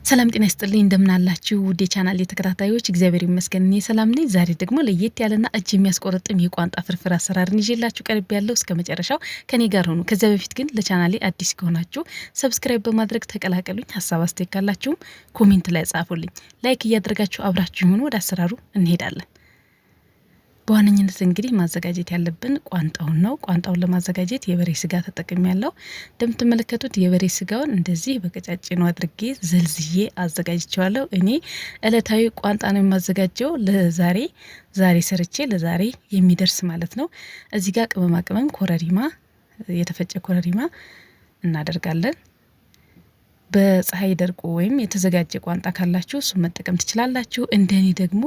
ሰላም ጤና ይስጥልኝ እንደምን አላችሁ ውዴ ቻናል የተከታታዮች እግዚአብሔር ይመስገን እኔ ሰላም ነኝ። ዛሬ ደግሞ ለየት ያለና እጅ የሚያስቆርጥም የቋንጣ ፍርፍር አሰራርን ይዤላችሁ ቀርብ ያለው እስከ መጨረሻው ከኔ ጋር ሆኑ። ከዚያ በፊት ግን ለቻናሌ አዲስ ከሆናችሁ ሰብስክራይብ በማድረግ ተቀላቀሉኝ። ሀሳብ አስተያየት ካላችሁም ኮሜንት ላይ ጻፉልኝ። ላይክ እያደረጋችሁ አብራችሁ ሆኑ። ወደ አሰራሩ እንሄዳለን። በዋነኝነት እንግዲህ ማዘጋጀት ያለብን ቋንጣውን ነው። ቋንጣውን ለማዘጋጀት የበሬ ስጋ ተጠቅሜያለሁ። እንደምትመለከቱት የበሬ ስጋውን እንደዚህ በቀጫጭኑ አድርጌ ዘልዝዬ አዘጋጅቼዋለሁ። እኔ እለታዊ ቋንጣ ነው የማዘጋጀው ዛሬ ሰርቼ ለዛሬ የሚደርስ ማለት ነው። እዚህ ጋር ቅመማ ቅመም ኮረሪማ፣ የተፈጨ ኮረሪማ እናደርጋለን። በፀሐይ ደርቆ ወይም የተዘጋጀ ቋንጣ ካላችሁ እሱ መጠቀም ትችላላችሁ። እንደኔ ደግሞ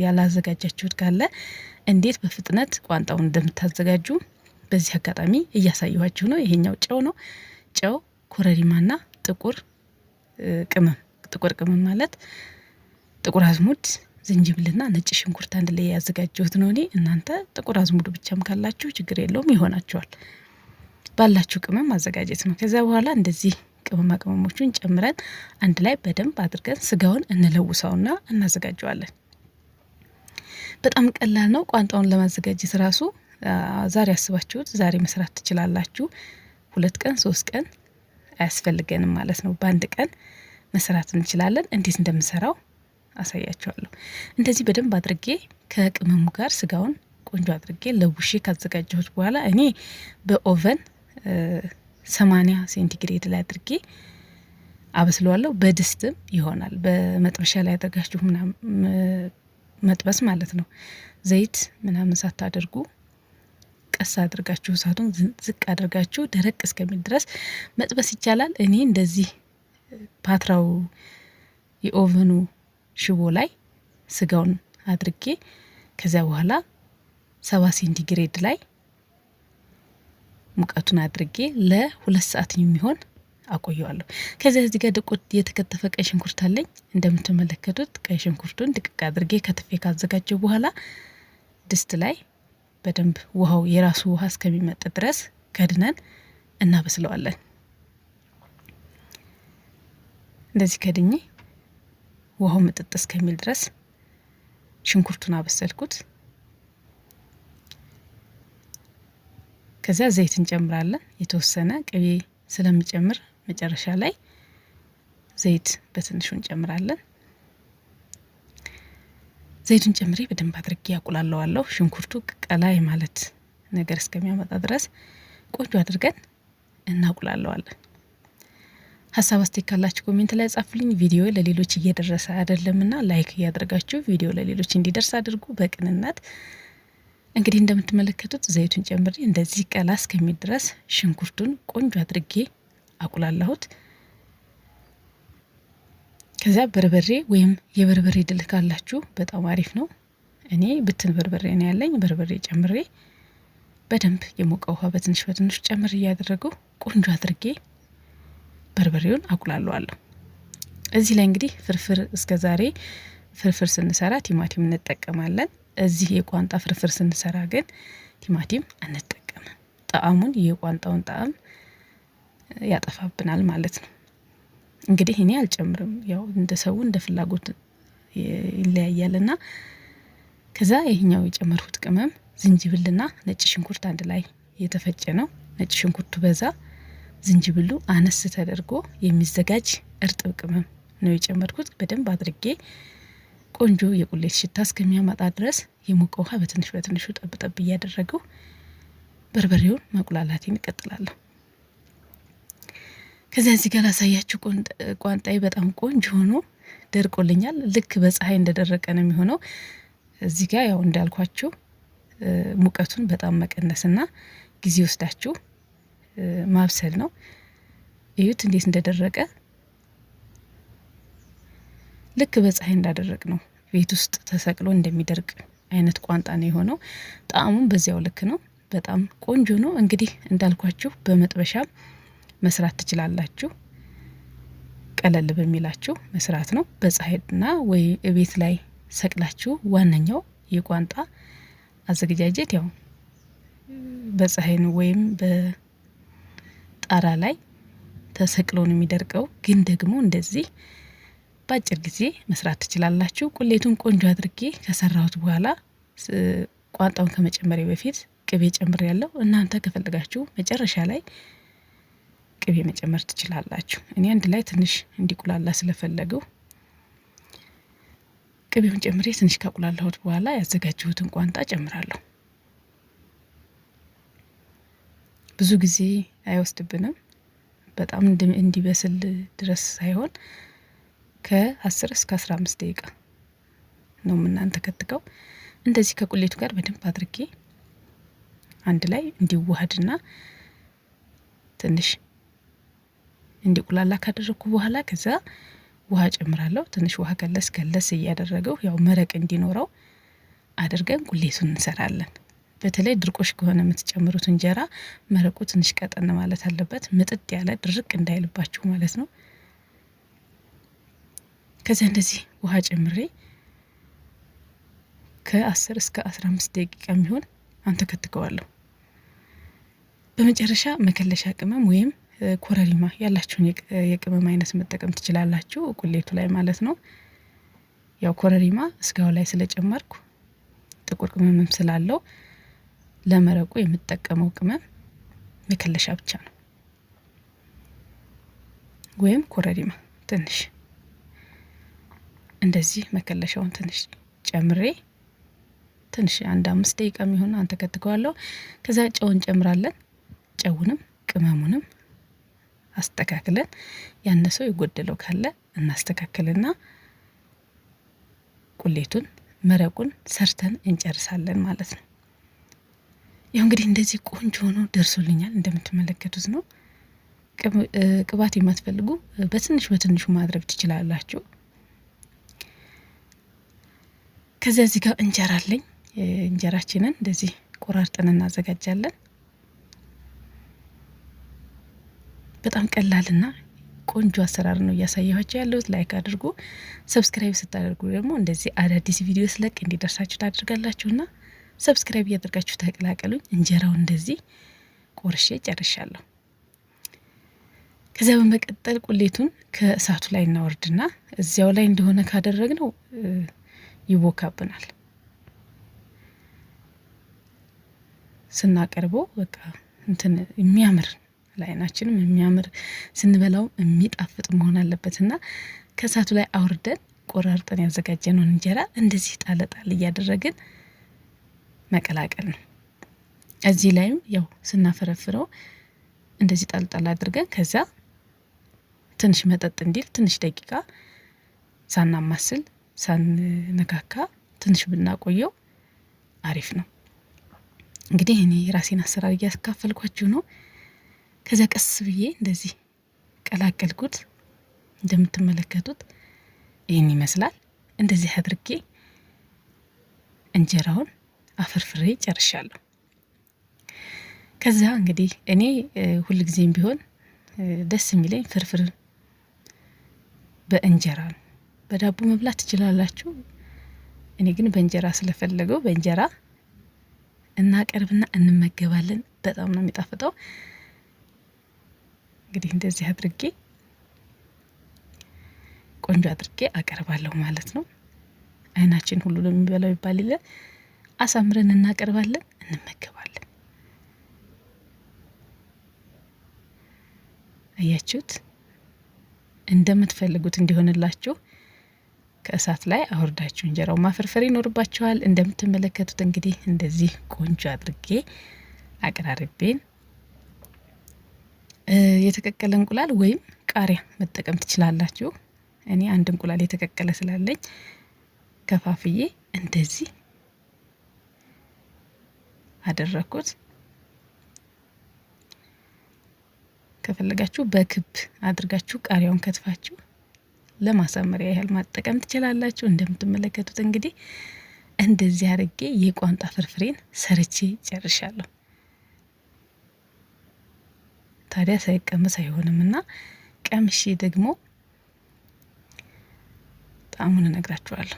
ያላዘጋጃችሁት ካለ እንዴት በፍጥነት ቋንጣውን እንደምታዘጋጁ በዚህ አጋጣሚ እያሳየኋችሁ ነው። ይሄኛው ጨው ነው። ጨው፣ ኮረሪማና ጥቁር ቅመም ማለት ጥቁር አዝሙድ፣ ዝንጅብልና ነጭ ሽንኩርት አንድ ላይ ያዘጋጀሁት ነው እኔ። እናንተ ጥቁር አዝሙድ ብቻም ካላችሁ ችግር የለውም ይሆናችኋል። ባላችሁ ቅመም ማዘጋጀት ነው። ከዛ በኋላ እንደዚህ ቅመማ ቅመሞቹን ጨምረን አንድ ላይ በደንብ አድርገን ስጋውን እንለውሰውና እናዘጋጀዋለን። በጣም ቀላል ነው። ቋንጣውን ለማዘጋጀት ራሱ ዛሬ አስባችሁት ዛሬ መስራት ትችላላችሁ። 2 ቀን 3 ቀን አያስፈልገንም ማለት ነው። በአንድ ቀን መስራት እንችላለን። እንዴት እንደምሰራው አሳያችኋለሁ። እንደዚህ በደንብ አድርጌ ከቅመሙ ጋር ስጋውን ቆንጆ አድርጌ ለውሼ ካዘጋጀሁት በኋላ እኔ በኦቨን 80 ሴንቲግሬድ ላይ አድርጌ አበስለዋለሁ። በድስትም ይሆናል። በመጥበሻ ላይ አድርጋችሁ መጥበስ ማለት ነው። ዘይት ምናምን ሳታደርጉ ቀስ አድርጋችሁ እሳቱን ዝቅ አድርጋችሁ ደረቅ እስከሚል ድረስ መጥበስ ይቻላል። እኔ እንደዚህ ፓትራው የኦቨኑ ሽቦ ላይ ስጋውን አድርጌ ከዚያ በኋላ 70 ሴንቲግሬድ ላይ ሙቀቱን አድርጌ ለ2 ሰዓት የሚሆን አቆየዋለሁ። ከዚያ እዚህ ጋር ድቁት የተከተፈ ቀይ ሽንኩርት አለኝ። እንደምትመለከቱት ቀይ ሽንኩርቱን ድቅቅ አድርጌ ከትፌ ካዘጋጀው በኋላ ድስት ላይ በደንብ ውሃው የራሱ ውሃ እስከሚመጥ ድረስ ከድነን እናበስለዋለን። እንደዚህ ከድኜ ውሃው ምጥጥ እስከሚል ድረስ ሽንኩርቱን አበሰልኩት። ከዛ ዘይት እንጨምራለን። የተወሰነ ቅቤ ስለምጨምር መጨረሻ ላይ ዘይት በትንሹ እንጨምራለን። ዘይቱን ጨምሬ በደንብ አድርጌ ያቁላለዋለሁ። ሽንኩርቱ ቀላይ ማለት ነገር እስከሚያመጣ ድረስ ቆንጆ አድርገን እናቁላለዋለን። ሀሳብ አስተያየት ካላችሁ ኮሜንት ላይ ጻፉልኝ። ቪዲዮ ለሌሎች እየደረሰ አይደለምና ላይክ እያደረጋችሁ ቪዲዮ ለሌሎች እንዲደርስ አድርጉ በቅንነት። እንግዲህ እንደምትመለከቱት ዘይቱን ጨምሬ እንደዚህ ቀላ እስከሚል ድረስ ሽንኩርቱን ቆንጆ አድርጌ አቁላላሁት። ከዛ በርበሬ ወይም የበርበሬ ድል ካላችሁ በጣም አሪፍ ነው። እኔ ብትን በርበሬ ነው ያለኝ። በርበሬ ጨምሬ በደንብ የሞቀ ውሃ በትንሽ ጨምር እያደረገው ቆንጆ አድርጌ በርበሬውን አቁላለዋለሁ። እዚህ ላይ እንግዲህ እስከዛሬ ፍርፍር ስንሰራ ቲማቲም እንጠቀማለን። እዚህ የቋንጣ ፍርፍር ስንሰራ ግን ቲማቲም አንጠቀምም። ጣዕሙን የቋንጣውን ጣዕም ያጠፋብናል ማለት ነው። እንግዲህ እኔ አልጨምርም፣ ያው እንደ ሰው እንደ ፍላጎት ይለያያልና። ከዛ ይሄኛው የጨመርሁት ቅመም ዝንጅብልና ነጭ ሽንኩርት አንድ ላይ የተፈጨ ነው። ነጭ ሽንኩርቱ በዛ ዝንጅብሉ አነስ ተደርጎ የሚዘጋጅ እርጥብ ቅመም ነው የጨመርኩት። በደንብ አድርጌ ቆንጆ የቁሌት ሽታ እስከሚያመጣ ድረስ የሞቀ ውሃ በትንሹ ጠብጠብ እያደረገው በርበሬውን ማቁላላቴን እቀጥላለሁ። ከዚያ እዚህ ጋር አሳያችሁ ቋንጣዬ በጣም ቆንጆ ሆኖ ደርቆልኛል። ልክ በፀሐይ እንደደረቀ ነው የሚሆነው። እዚህ ጋር ያው እንዳልኳችሁ ሙቀቱን በጣም መቀነስና ጊዜ ወስዳችሁ ማብሰል ነው። እዩት እንዴት እንደደረቀ። ልክ በፀሐይ እንዳደረቅ ነው ቤት ውስጥ ተሰቅሎ እንደሚደርቅ አይነት ቋንጣ ነው የሆነው። ጣዕሙም በዚያው ልክ ነው። በጣም ቆንጆ ነው። እንግዲህ እንዳልኳችሁ በመጥበሻም መስራት ትችላላችሁ። ቀለል በሚላችሁ መስራት ነው። በፀሐይና ወይ ቤት ላይ ሰቅላችሁ ዋነኛው የቋንጣ አዘገጃጀት ያው በፀሐይ ነው ወይም በጣራ ላይ ተሰቅሎ ነው የሚደርቀው። ግን ደግሞ እንደዚህ በአጭር ጊዜ መስራት ትችላላችሁ። ቁሌቱን ቆንጆ አድርጌ ከሰራሁት በኋላ ቋንጣውን ከመጨመሪያ በፊት ቅቤ ጨምር ያለው እናንተ ከፈለጋችሁ መጨረሻ ላይ ቅቤ መጨመር ትችላላችሁ። እኔ አንድ ላይ ትንሽ እንዲቁላላ ስለፈለገው ቅቤውን ጨምሬ ትንሽ ካቁላላሁት በኋላ ያዘጋጀሁትን ቋንጣ ጨምራለሁ። ብዙ ጊዜ አይወስድብንም። በጣም እንዲበስል ድረስ ሳይሆን ከ10 እስከ 15 ደቂቃ ነው የምናንተከትከው። እንደዚህ ከቁሌቱ ጋር በደንብ አድርጌ አንድ ላይ እንዲዋሃድና ትንሽ እንዲቁላላ ካደረኩ በኋላ ከዛ ውሃ ጨምራለሁ። ትንሽ ውሃ ከለስ እያደረገው ያው መረቅ እንዲኖረው አድርገን ቁሌቱን እንሰራለን። በተለይ ድርቆሽ ከሆነ የምትጨምሩት እንጀራ መረቁ ትንሽ ቀጠን ማለት አለበት፣ ምጥጥ ያለ ድርቅ እንዳይልባችሁ ማለት ነው። ከዛ እንደዚህ ውሃ ጨምሬ ከ10 እስከ 15 ደቂቃ የሚሆን አንተከትከዋለሁ። በመጨረሻ መከለሻ ቅመም ወይም ኮረሪማ ያላችሁን የቅመም አይነት መጠቀም ትችላላችሁ፣ ቁሌቱ ላይ ማለት ነው። ያው ኮረሪማ ስጋው ላይ ስለጨመርኩ ጥቁር ቅመምም ስላለው ለመረቁ የምጠቀመው ቅመም መከለሻ ብቻ ነው፣ ወይም ኮረሪማ ትንሽ እንደዚህ መከለሻውን ትንሽ ጨምሬ ትንሽ አንድ 5 ደቂቃ የሚሆን አንተከትከዋለሁ። ከዛ ጨው እንጨምራለን። ጨውንም ቅመሙንም አስተካክለን ያነሰው የጎደለው ካለ እናስተካክልና ቁሌቱን መረቁን ሰርተን እንጨርሳለን ማለት ነው። ያው እንግዲህ እንደዚህ ቆንጆ ሆኖ ደርሶልኛል። እንደምትመለከቱት ነው። ቅባት የማትፈልጉ በትንሹ ማድረግ ትችላላችሁ። ከዚያ እዚህ ጋር እንጀራ አለኝ። እንጀራችንን እንደዚህ ቆራርጠን እናዘጋጃለን። በጣም ቀላልና ቆንጆ አሰራር ነው እያሳየኋችሁ ያለሁት። ላይክ አድርጉ። ሰብስክራይብ ስታደርጉ ደግሞ እንደዚህ አዳዲስ ቪዲዮ ስለቅ እንዲደርሳችሁ ታደርጋላችሁና ሰብስክራይብ እያደርጋችሁ ተቀላቀሉኝ። እንጀራው እንደዚህ ቆርሼ ጨርሻለሁ። ከዛ በመቀጠል ቁሌቱን ከእሳቱ ላይ እናወርድና እዚያው ላይ እንደሆነ ካደረግነው ይቦካብናል። ስናቀርበው በቃ እንትን የሚያምር ላይናችንም የሚያምር ስንበላው የሚጣፍጥ መሆን አለበትና ከእሳቱ ላይ አውርደን ቆራርጠን ያዘጋጀነውን እንጀራ እንደዚህ ጣለጣል እያደረግን መቀላቀል ነው። እዚህ ላይም ያው ስናፈረፍረው እንደዚህ ጣልጣል አድርገን ከዛ ትንሽ መጠጥ እንዲል ትንሽ ደቂቃ ሳናማስል ሳንነካካ ትንሽ ብናቆየው አሪፍ ነው። እንግዲህ እኔ ራሴን አሰራር እያስካፈልኳችሁ ነው። ከዛ ቀስ ብዬ እንደዚህ ቀላቀልኩት። እንደምትመለከቱት ይህን ይመስላል። እንደዚህ አድርጌ እንጀራውን አፈርፍሬ ጨርሻለሁ። ከዛ እንግዲህ እኔ ሁልጊዜም ቢሆን ደስ የሚለኝ ፍርፍር በእንጀራ ነው። በዳቦ መብላት ትችላላችሁ። እኔ ግን በእንጀራ ስለፈለገው በእንጀራ እናቀርብና እንመገባለን። በጣም ነው የሚጣፍጠው። እንግዲህ እንደዚህ አድርጌ ቆንጆ አድርጌ አቀርባለሁ ማለት ነው። አይናችን ሁሉ ለሚበላው ይባል ይለ አሳምረን እናቀርባለን፣ እንመገባለን። አያችሁት? እንደምትፈልጉት እንዲሆንላችሁ ከእሳት ላይ አውርዳችሁ እንጀራው ማፈርፈር ይኖርባችኋል። እንደምትመለከቱት እንግዲህ እንደዚህ ቆንጆ አድርጌ አቀራርቤን የተቀቀለ እንቁላል ወይም ቃሪያ መጠቀም ትችላላችሁ። እኔ አንድ እንቁላል የተቀቀለ ስላለኝ ከፋፍዬ እንደዚህ አደረኩት። ከፈለጋችሁ በክብ አድርጋችሁ ቃሪያውን ከትፋችሁ ለማሳመሪያ ያህል ማጠቀም ትችላላችሁ። እንደምትመለከቱት እንግዲህ እንደዚህ አድርጌ የቋንጣ ፍርፍሬን ሰርቼ ጨርሻለሁ። ታዲያ ሳይቀመስ አይሆንምና ቀምሼ ደግሞ ጣዕሙን እነግራችኋለሁ።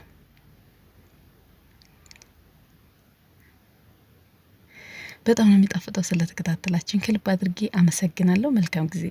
በጣም ነው የሚጣፍጠው። ስለተከታተላችሁኝ ከልብ አድርጌ አመሰግናለሁ። መልካም ጊዜ